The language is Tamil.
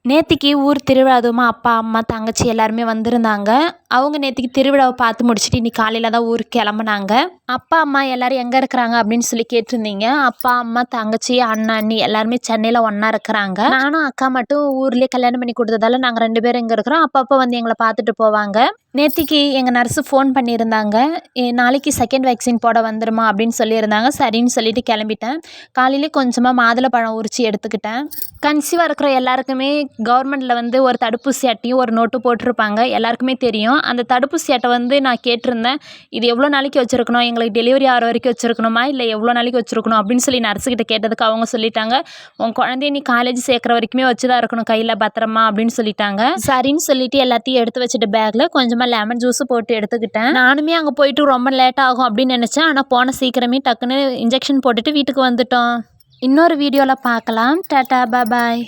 நேத்திக்கு ஊர் திருவிழா அதுவுமா அப்பா அம்மா தங்கச்சி எல்லாருமே வந்திருந்தாங்க. அவங்க நேத்திக்கு திருவிழாவை பார்த்து முடிச்சுட்டு இன்னைக்கு காலையில் தான் ஊருக்கு கிளம்புனாங்க. அப்பா அம்மா எல்லாரும் எங்கே இருக்கிறாங்க அப்படின்னு சொல்லி கேட்டிருந்தீங்க. அப்பா அம்மா தங்கச்சி அண்ணா அண்ணி எல்லாருமே சென்னையில் ஒன்றா இருக்கிறாங்க. நானும் அக்கா மட்டும் ஊர்லேயே கல்யாணம் பண்ணி கொடுத்ததால நாங்கள் 2 பேரும் இங்கே இருக்கிறோம். அப்பப்போ வந்து எங்களை பார்த்துட்டு போவாங்க. நேத்திக்கு எங்கள் நர்ஸு ஃபோன் பண்ணியிருந்தாங்க. நாளைக்கு செகண்ட் வேக்சின் போட வந்துருமா அப்படின்னு சொல்லியிருந்தாங்க. சரின்னு சொல்லிட்டு கிளம்பிட்டேன். காலையிலே கொஞ்சமாக மாதுளப்பழம் உரித்து எடுத்துக்கிட்டேன். கன்சீவாக இருக்கிற எல்லாருக்குமே கவர்மெண்ட்டில் வந்து ஒரு தடுப்பூசி அட்டையும் ஒரு நோட்டு போட்டிருப்பாங்க. எல்லாருக்குமே தெரியும். அந்த தடுப்பூசி அட்டை வந்து நான் கேட்டிருந்தேன். இது எவ்வளோ நாளைக்கு வச்சுருக்கணும், எங்களுக்கு டெலிவரி ஆகிற வரைக்கும் வச்சுருக்கணுமா இல்லை எவ்வளோ நாளைக்கு வச்சுருக்கணும் அப்படின்னு சொல்லி நர்ஸுக்கிட்ட கேட்டதுக்கு அவங்க சொல்லிட்டாங்க, உன் குழந்தைய நீ காலேஜ் சேர்க்குற வரைக்குமே வச்சு தான் இருக்கணும் கையில் பத்திரமா அப்படின்னு சொல்லிட்டாங்க. சரின்னு சொல்லிட்டு எல்லாத்தையும் எடுத்து வச்சுட்டு பேக்கில் கொஞ்சமாக லெமன் ஜூஸு போட்டு எடுத்துக்கிட்டேன். நானுமே அங்கே போயிட்டு ரொம்ப லேட் ஆகும் அப்படின்னு நினச்சேன். ஆனால் போன சீக்கிரமே டக்குன்னு இன்ஜெக்ஷன் போட்டுட்டு வீட்டுக்கு வந்துட்டோம். இன்னொரு வீடியோவில் பார்க்கலாம். டாடா பாய்.